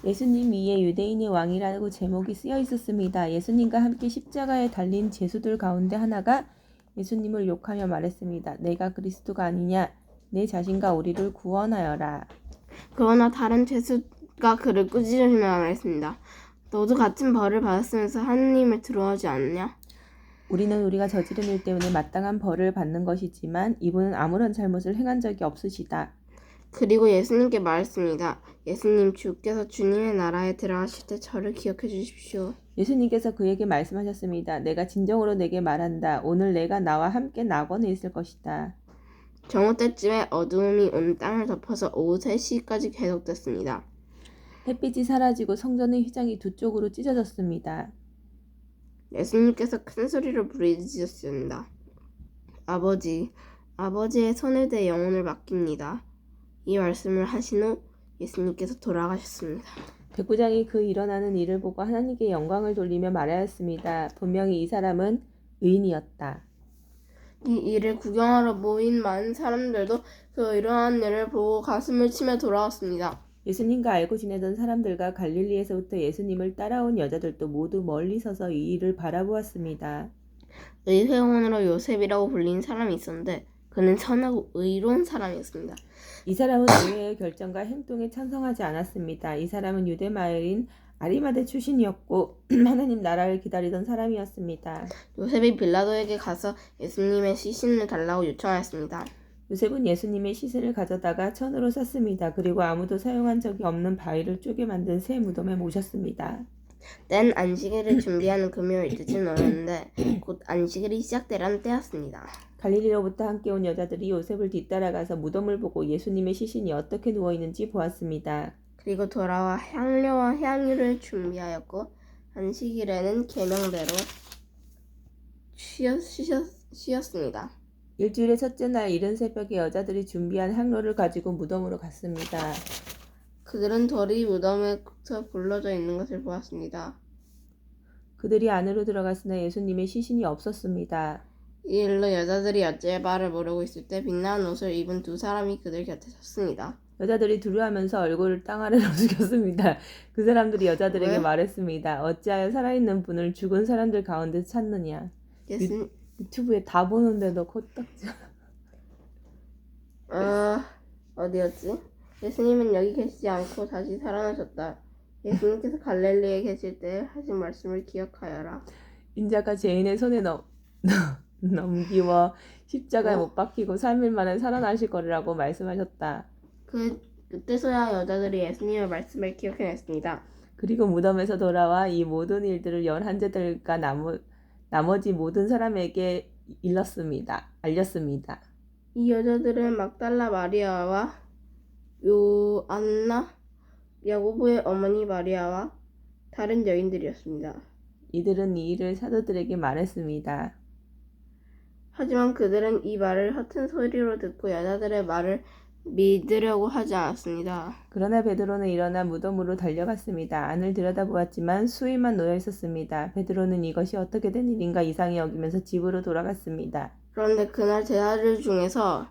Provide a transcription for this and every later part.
예수님 위에 유대인의 왕이라고 제목이 쓰여 있었습니다. 예수님과 함께 십자가에 달린 제수들 가운데 하나가 예수님을 욕하며 말했습니다. 내가 그리스도가 아니냐? 내 자신과 우리를 구원하여라. 그러나 다른 죄수가 그를 꾸짖으며 말했습니다. 너도 같은 벌을 받았으면서 하느님을 두려워하지 않느냐? 우리는 우리가 저지른 일 때문에 마땅한 벌을 받는 것이지만 이분은 아무런 잘못을 행한 적이 없으시다. 그리고 예수님께 말했습니다. 예수님, 주께서 주님의 나라에 들어가실 때 저를 기억해 주십시오. 예수님께서 그에게 말씀하셨습니다. 내가 진정으로 내게 말한다. 오늘 내가 나와 함께 낙원에 있을 것이다. 정오 때쯤에 어두움이 온 땅을 덮어서 오후 3시까지 계속됐습니다. 햇빛이 사라지고 성전의 휘장이 두 쪽으로 찢어졌습니다. 예수님께서 큰 소리로 부르짖으셨습니다. 아버지의 손에 내 영혼을 맡깁니다. 이 말씀을 하신 후 예수님께서 돌아가셨습니다. 백부장이 그 일어나는 일을 보고 하나님께 영광을 돌리며 말하였습니다. 분명히 이 사람은 의인이었다. 이 일을 구경하러 모인 많은 사람들도 그 일어난 일을 보고 가슴을 치며 돌아왔습니다. 예수님과 알고 지내던 사람들과 갈릴리에서부터 예수님을 따라온 여자들도 모두 멀리 서서 이 일을 바라보았습니다. 의회원으로 요셉이라고 불리는 사람이 있었는데 그는 선하고 의로운 사람이었습니다. 이 사람은 의회의 결정과 행동에 찬성하지 않았습니다. 이 사람은 유대 마을인 아리마대 출신이었고 하나님 나라를 기다리던 사람이었습니다. 요셉이 빌라도에게 가서 예수님의 시신을 달라고 요청하였습니다. 요셉은 예수님의 시신을 가져다가 천으로 쌌습니다. 그리고 아무도 사용한 적이 없는 바위를 쪼개 만든 새 무덤에 모셨습니다. 때는 안식일을 준비하는 금요일 이틀쯤 넘었는데 곧 안식일이 시작되려는 때였습니다. 갈릴리로부터 함께 온 여자들이 요셉을 뒤따라가서 무덤을 보고 예수님의 시신이 어떻게 누워있는지 보았습니다. 그리고 돌아와 향료와 향유를 준비하였고 안식일에는 계명대로 쉬었습니다. 일주일의 첫째 날 이른 새벽에 여자들이 준비한 향로를 가지고 무덤으로 갔습니다. 그들은 돌이 무덤에 굴러져 있는 것을 보았습니다. 그들이 안으로 들어갔으나 예수님의 시신이 없었습니다. 이 일로 여자들이 어찌할 바를 모르고 있을 때 빛나는 옷을 입은 두 사람이 그들 곁에 섰습니다. 여자들이 두려워하면서 얼굴을 땅 아래로 숙였습니다. 그 사람들이 여자들에게 왜? 말했습니다. 어찌하여 살아있는 분을 죽은 사람들 가운데서 찾느냐. 유튜브에 다 보는데도 코딱지. 어디였지? 예수님은 여기 계시지 않고 다시 살아나셨다. 예수님께서 갈릴리에 계실 때 하신 말씀을 기억하여라. 인자가 죄인의 손에 넘기워 십자가에 못 박히고 3일 만에 살아나실 거라고 말씀하셨다. 그때서야 여자들이 예수님의 말씀을 기억해냈습니다. 그리고 무덤에서 돌아와 이 모든 일들을 11제들과 나머지 모든 사람에게 알렸습니다. 이 여자들은 막달라 마리아와 요안나, 야고보의 어머니 마리아와 다른 여인들이었습니다. 이들은 이 일을 사도들에게 말했습니다. 하지만 그들은 이 말을 허튼 소리로 듣고 여자들의 말을 믿으려고 하지 않았습니다. 그러나 베드로는 일어나 무덤으로 달려갔습니다. 안을 들여다보았지만 수의만 놓여 있었습니다. 베드로는 이것이 어떻게 된 일인가 이상히 여기면서 집으로 돌아갔습니다. 그런데 그날 제자들 중에서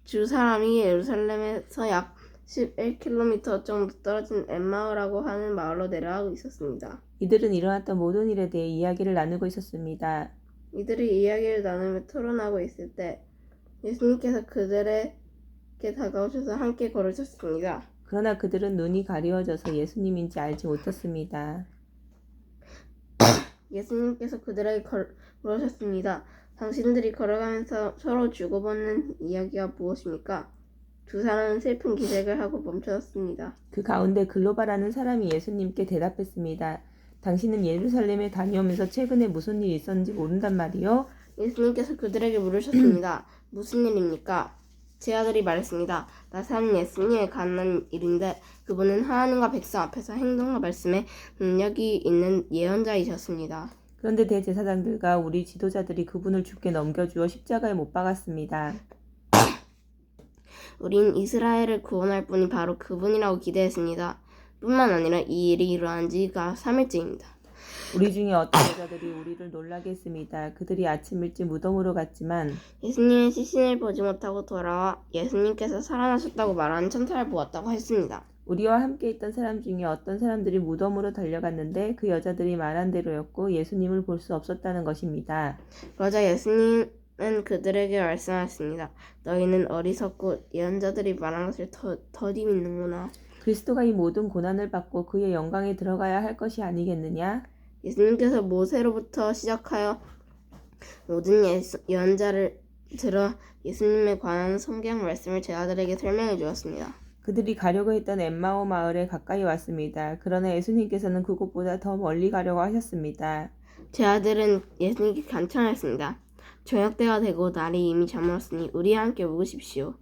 두 사람이 예루살렘에서 약 11km 정도 떨어진 엠마오라고 하는 마을로 내려가고 있었습니다. 이들은 일어났던 모든 일에 대해 이야기를 나누고 있었습니다. 이들이 이야기를 나누며 토론하고 있을 때 예수님께서 그들에게 다가오셔서 함께 걸으셨습니다. 그러나 그들은 눈이 가리워져서 예수님인지 알지 못했습니다. 예수님께서 그들에게 물으셨습니다. 당신들이 걸어가면서 서로 주고받는 이야기가 무엇입니까? 두 사람은 슬픈 기색을 하고 멈춰섰습니다. 그 가운데 글로바라는 사람이 예수님께 대답했습니다. 당신은 예루살렘에 다녀오면서 최근에 무슨 일이 있었는지 모른단 말이요? 예수님께서 그들에게 물으셨습니다. 무슨 일입니까? 제자들이 말했습니다. 나사렛 예수님에 관한 일인데 그분은 하나님과 백성 앞에서 행동과 말씀에 능력이 있는 예언자이셨습니다. 그런데 대제사장들과 우리 지도자들이 그분을 죽게 넘겨주어 십자가에 못 박았습니다. 우린 이스라엘을 구원할 분이 바로 그분이라고 기대했습니다. 뿐만 아니라 이 일이 일어난 지가 3일째입니다. 우리 중에 어떤 여자들이 우리를 놀라게 했습니다. 그들이 아침 일찍 무덤으로 갔지만 예수님의 시신을 보지 못하고 돌아와 예수님께서 살아나셨다고 말하는 천사를 보았다고 했습니다. 우리와 함께 있던 사람 중에 어떤 사람들이 무덤으로 달려갔는데 그 여자들이 말한 대로였고 예수님을 볼 수 없었다는 것입니다. 그러자 예수님은 그들에게 말씀하셨습니다. 너희는 어리석고 예언자들이 말한 것을 더디 믿는구나. 그리스도가 이 모든 고난을 받고 그의 영광에 들어가야 할 것이 아니겠느냐? 예수님께서 모세로부터 시작하여 모든 예언자를 들어 예수님에 관한 성경 말씀을 제자들에게 설명해 주었습니다. 그들이 가려고 했던 엠마오 마을에 가까이 왔습니다. 그러나 예수님께서는 그곳보다 더 멀리 가려고 하셨습니다. 제자들은 예수님께 간청했습니다. 저녁때가 되고 날이 이미 저물었으니 우리와 함께 묵으십시오.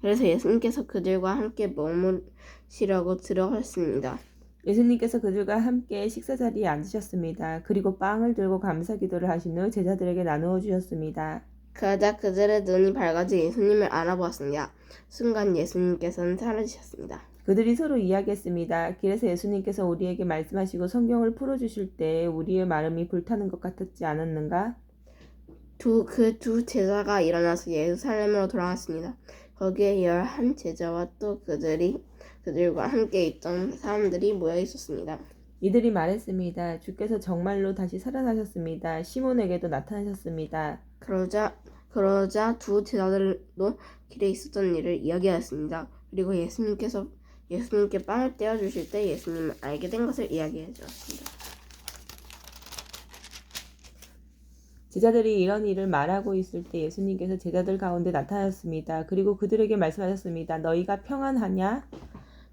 그래서 예수님께서 그들과 함께 머무시려고 들어갔습니다. 예수님께서 그들과 함께 식사 자리에 앉으셨습니다. 그리고 빵을 들고 감사 기도를 하신 후 제자들에게 나누어 주셨습니다. 그러자 그들의 눈이 밝아져 예수님을 알아보았습니다. 순간 예수님께서는 사라지셨습니다. 그들이 서로 이야기했습니다. 길에서 예수님께서 우리에게 말씀하시고 성경을 풀어주실 때 우리의 마음이 불타는 것 같았지 않았는가? 그 두 제자가 일어나서 예루살렘으로 돌아갔습니다. 거기에 11 제자와 또 그들과 함께 있던 사람들이 모여 있었습니다. 이들이 말했습니다. 주께서 정말로 다시 살아나셨습니다. 시몬에게도 나타나셨습니다. 그러자 두 제자들도 길에 있었던 일을 이야기하였습니다. 그리고 예수님께 빵을 떼어주실 때 예수님은 알게 된 것을 이야기해 주었습니다. 제자들이 이런 일을 말하고 있을 때 예수님께서 제자들 가운데 나타나셨습니다. 그리고 그들에게 말씀하셨습니다. 너희가 평안하냐?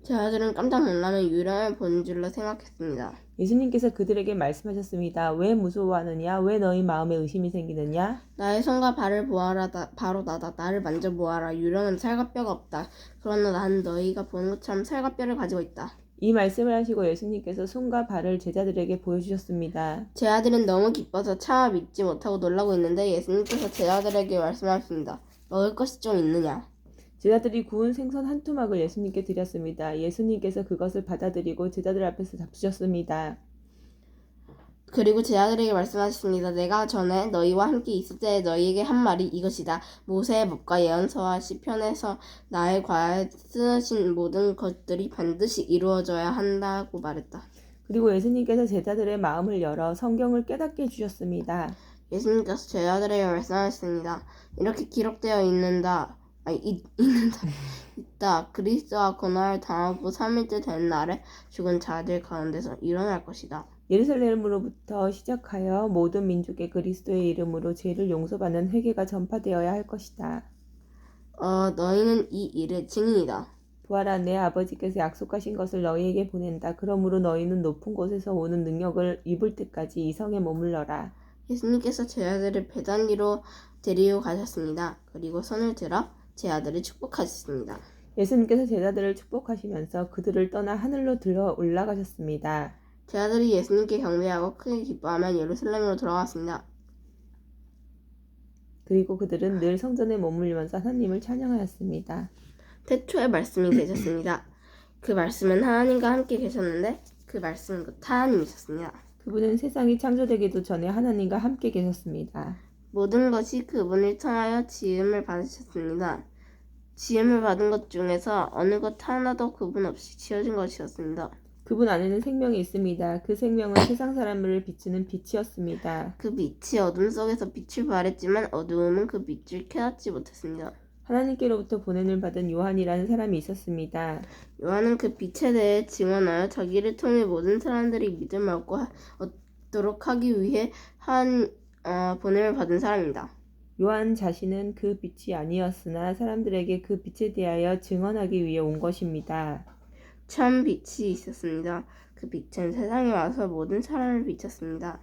제자들은 깜짝 놀라며 유령을 본 줄로 생각했습니다. 예수님께서 그들에게 말씀하셨습니다. 왜 무서워하느냐? 왜 너희 마음에 의심이 생기느냐? 나의 손과 발을 보아라. 바로 나다. 나를 만져보아라. 유령은 살과 뼈가 없다. 그러나 나는 너희가 보는 것처럼 살과 뼈를 가지고 있다. 이 말씀을 하시고 예수님께서 손과 발을 제자들에게 보여주셨습니다. 제자들은 너무 기뻐서 차마 믿지 못하고 놀라고 있는데 예수님께서 제자들에게 말씀하셨습니다. 먹을 것이 좀 있느냐? 제자들이 구운 생선 한 토막을 예수님께 드렸습니다. 예수님께서 그것을 받아들이고 제자들 앞에서 잡수셨습니다. 그리고 제자들에게 말씀하셨습니다. 내가 전에 너희와 함께 있을 때 너희에게 한 말이 이것이다. 모세의 법과 예언서와 시편에서 나에 관하여 쓰신 모든 것들이 반드시 이루어져야 한다고 말했다. 그리고 예수님께서 제자들의 마음을 열어 성경을 깨닫게 해주셨습니다. 예수님께서 제자들에게 말씀하셨습니다. 이렇게 기록되어 있다. 그리스도가 고난을 당하고 3일째 되는 날에 죽은 자들 가운데서 일어날 것이다. 예루살렘으로부터 시작하여 모든 민족의 그리스도의 이름으로 죄를 용서받는 회개가 전파되어야 할 것이다. 너희는 이 일의 증인이다. 보아라, 내 아버지께서 약속하신 것을 너희에게 보낸다. 그러므로 너희는 높은 곳에서 오는 능력을 입을 때까지 이 성에 머물러라. 예수님께서 제자들을 베다니로 데리고 가셨습니다. 그리고 손을 들어 제자들을 축복하셨습니다. 예수님께서 제자들을 축복하시면서 그들을 떠나 하늘로 들어 올라가셨습니다. 제자들이 예수님께 경배하고 크게 기뻐하며 예루살렘으로 돌아왔습니다. 그리고 그들은 늘 성전에 머물면서 하나님을 찬양하였습니다. 태초에 말씀이 계셨습니다. 그 말씀은 하나님과 함께 계셨는데 그 말씀은 곧 하나님이셨습니다. 그분은 세상이 창조되기도 전에 하나님과 함께 계셨습니다. 모든 것이 그분을 통하여 지음을 받으셨습니다. 지음을 받은 것 중에서 어느 것 하나도 그분 없이 지어진 것이었습니다. 그분 안에는 생명이 있습니다. 그 생명은 세상 사람을 비추는 빛이었습니다. 그 빛이 어둠 속에서 빛을 발했지만 어두움은 그 빛을 깨닫지 못했습니다. 하나님께로부터 보냄을 받은 요한이라는 사람이 있었습니다. 요한은 그 빛에 대해 증언하여 자기를 통해 모든 사람들이 믿음을 얻도록 하기 위해 보냄을 받은 사람입니다. 요한 자신은 그 빛이 아니었으나 사람들에게 그 빛에 대하여 증언하기 위해 온 것입니다. 참 빛이 있었습니다. 그 빛은 세상에 와서 모든 사람을 비췄습니다.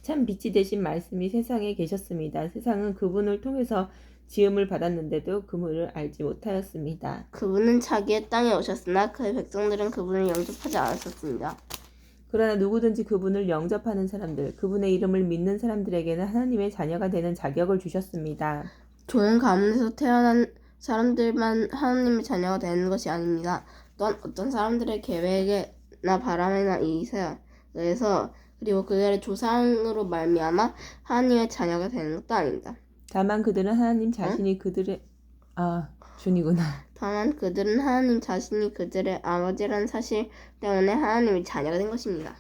참 빛이 되신 말씀이 세상에 계셨습니다. 세상은 그분을 통해서 지음을 받았는데도 그분을 알지 못하였습니다. 그분은 자기의 땅에 오셨으나 그의 백성들은 그분을 영접하지 않았었습니다. 그러나 누구든지 그분을 영접하는 사람들, 그분의 이름을 믿는 사람들에게는 하나님의 자녀가 되는 자격을 주셨습니다. 좋은 가문에서 태어난 사람들만 하나님의 자녀가 되는 것이 아닙니다. 또한 어떤 사람들의 계획에나 바람에나 의해서 그리고 그들의 조상으로 말미암아 하나님의 자녀가 되는 것도 아닙니다. 다만 그들은 하나님 자신이 그들의 준이구나. 다만 그들은 하나님 자신이 그들의 아버지라는 사실 때문에 하나님의 자녀가 된 것입니다.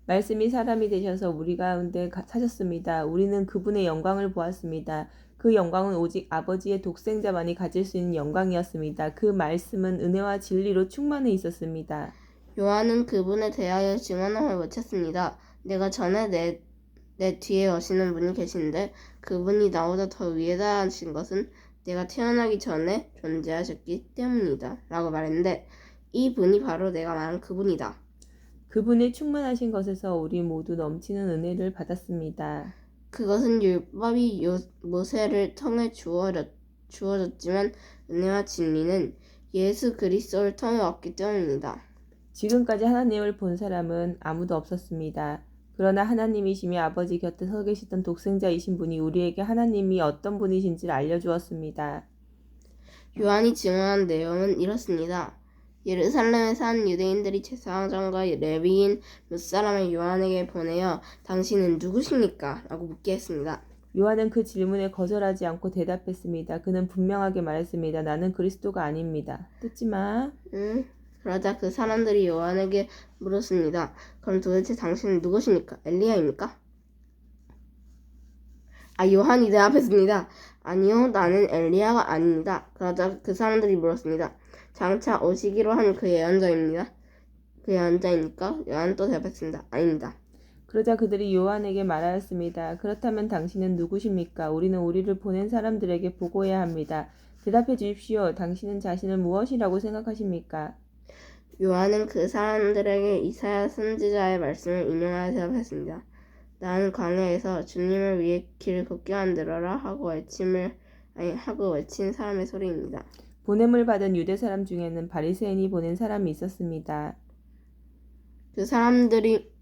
말씀이 사람이 되셔서 우리 가운데 사셨습니다. 우리는 그분의 영광을 보았습니다. 그 영광은 오직 아버지의 독생자만이 가질 수 있는 영광이었습니다. 그 말씀은 은혜와 진리로 충만해 있었습니다. 요한은 그분에 대하여 증언함을 외쳤습니다. 내가 전에 내 뒤에 오시는 분이 계신데 그분이 나보다 더 위에다 하신 것은 내가 태어나기 전에 존재하셨기 때문이다 라고 말했는데 이 분이 바로 내가 말한 그분이다. 그분의 충만하신 것에서 우리 모두 넘치는 은혜를 받았습니다. 그것은 율법이 모세를 통해 주어졌지만 은혜와 진리는 예수 그리스도를 통해 왔기 때문입니다. 지금까지 하나님을 본 사람은 아무도 없었습니다. 그러나 하나님이시며 아버지 곁에 서 계시던 독생자이신 분이 우리에게 하나님이 어떤 분이신지를 알려주었습니다. 요한이 증언한 내용은 이렇습니다. 예루살렘에 사는 유대인들이 제사장과 레위인 몇 사람을 요한에게 보내어 당신은 누구십니까? 라고 묻게 했습니다. 요한은 그 질문에 거절하지 않고 대답했습니다. 그는 분명하게 말했습니다. 나는 그리스도가 아닙니다. 뜯지 마. 그러자 그 사람들이 요한에게 물었습니다. 그럼 도대체 당신은 누구십니까? 엘리야입니까? 요한이 대답했습니다. 아니요, 나는 엘리야가 아닙니다. 그러자 그 사람들이 물었습니다. 장차 오시기로 한 그 예언자입니다. 그 예언자입니까? 요한은 또 대답했습니다. 아닙니다. 그러자 그들이 요한에게 말하였습니다. 그렇다면 당신은 누구십니까? 우리는 우리를 보낸 사람들에게 보고해야 합니다. 대답해 주십시오. 당신은 자신을 무엇이라고 생각하십니까? 요한은 그 사람들에게 이사야 선지자의 말씀을 인용하여 대답했습니다. 나는 광야에서 주님을 위해 길을 걷게 만들어라 하고 외친 사람의 소리입니다. 보냄을 받은 유대 사람 중에는 바리새인이 보낸 사람이 있었습니다. 그 사람들이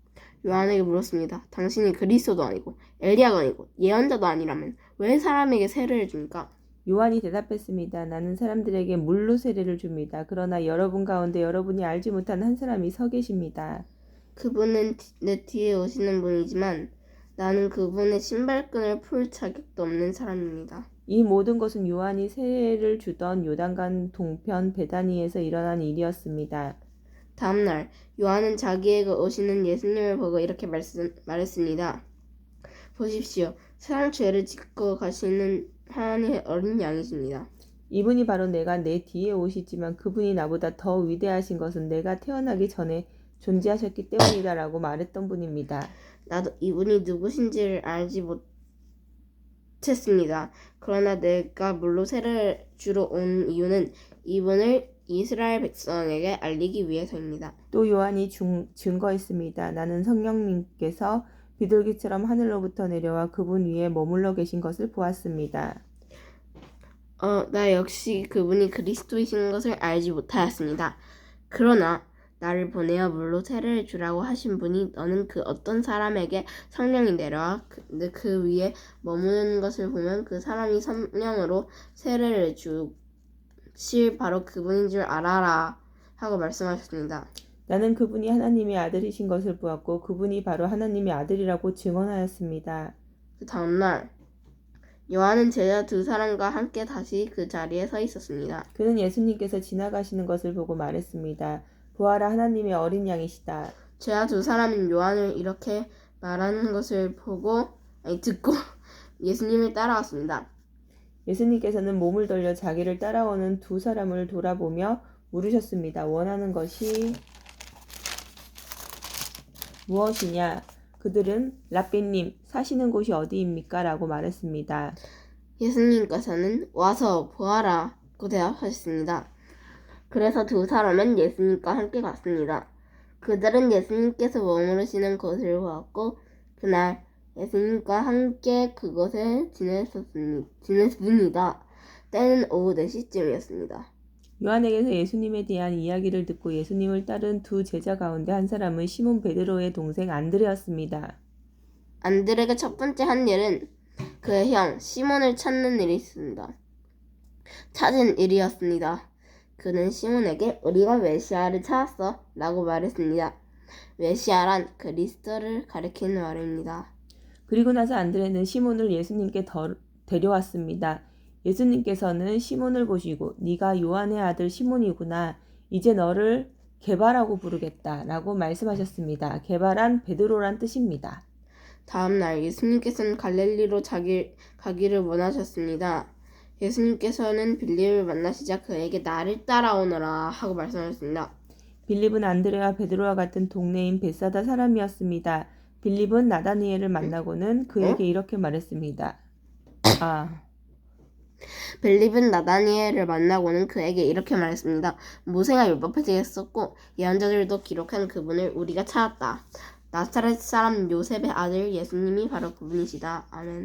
요한에게 물었습니다. 당신이 그리스도도 아니고 엘리야도 아니고 예언자도 아니라면 왜 사람에게 세례를 줍니까? 요한이 대답했습니다. 나는 사람들에게 물로 세례를 줍니다. 그러나 여러분 가운데 여러분이 알지 못한 한 사람이 서 계십니다. 그분은 내 뒤에 오시는 분이지만 나는 그분의 신발끈을 풀 자격도 없는 사람입니다. 이 모든 것은 요한이 세례를 주던 요단강 동편 베다니에서 일어난 일이었습니다. 다음날 요한은 자기에게 오시는 예수님을 보고 이렇게 말했습니다. 보십시오. 세상 죄를 짓고 가시는 하나님의 어린 양이십니다. 이분이 바로 내가 내 뒤에 오시지만 그분이 나보다 더 위대하신 것은 내가 태어나기 전에 존재하셨기 때문이다 라고 말했던 분입니다. 나도 이분이 누구신지를 알지 못했습니다. 그러나 내가 물로 세례를 주러 온 이유는 이분을 이스라엘 백성에게 알리기 위해서입니다. 또 요한이 증거했습니다. 나는 성령님께서 비둘기처럼 하늘로부터 내려와 그분 위에 머물러 계신 것을 보았습니다. 나 역시 그분이 그리스도이신 것을 알지 못하였습니다. 그러나 나를 보내어 물로 세례를 주라고 하신 분이 너는 그 어떤 사람에게 성령이 내려와 그 위에 머무는 것을 보면 그 사람이 성령으로 세례를 주실 바로 그분인 줄 알아라 하고 말씀하셨습니다. 나는 그분이 하나님의 아들이신 것을 보았고 그분이 바로 하나님의 아들이라고 증언하였습니다. 그 다음날 요한은 제자 두 사람과 함께 다시 그 자리에 서 있었습니다. 그는 예수님께서 지나가시는 것을 보고 말했습니다. 보아라, 하나님의 어린 양이시다. 제자 두 사람은 요한을 이렇게 말하는 것을 듣고 예수님을 따라왔습니다. 예수님께서는 몸을 돌려 자기를 따라오는 두 사람을 돌아보며 물으셨습니다. 원하는 것이 무엇이냐? 그들은 라삐님, 사시는 곳이 어디입니까? 라고 말했습니다. 예수님께서는 와서 보아라고 대답하셨습니다. 그래서 두 사람은 예수님과 함께 갔습니다. 그들은 예수님께서 머무르시는 곳을 보았고 그날 예수님과 함께 그곳에 지냈습니다. 때는 오후 4시쯤이었습니다. 요한에게서 예수님에 대한 이야기를 듣고 예수님을 따른 두 제자 가운데 한 사람은 시몬 베드로의 동생 안드레였습니다. 안드레가 첫 번째 한 일은 그의 형 시몬을 찾는 일이었습니다. 그는 시몬에게 우리가 메시아를 찾았어 라고 말했습니다. 메시아란 그리스도를 가리키는 말입니다. 그리고 나서 안드레는 시몬을 예수님께 데려왔습니다. 예수님께서는 시몬을 보시고 네가 요한의 아들 시몬이구나. 이제 너를 게바라고 부르겠다 라고 말씀하셨습니다. 게바란 베드로란 뜻입니다. 다음 날 예수님께서는 갈릴리로 가기를 원하셨습니다. 예수님께서는 빌립을 만나시자 그에게 나를 따라오너라 하고 말씀하셨습니다. 빌립은 안드레와 베드로와 같은 동네인 벳사다 사람이었습니다. 빌립은 나다니엘을 만나고는 그에게 이렇게 말했습니다. 빌립은 나다니엘을 만나고는 그에게 이렇게 말했습니다. 모세가 율법에 했었고 예언자들도 기록한 그분을 우리가 찾았다. 나사렛 사람 요셉의 아들 예수님이 바로 그분이시다. 아멘.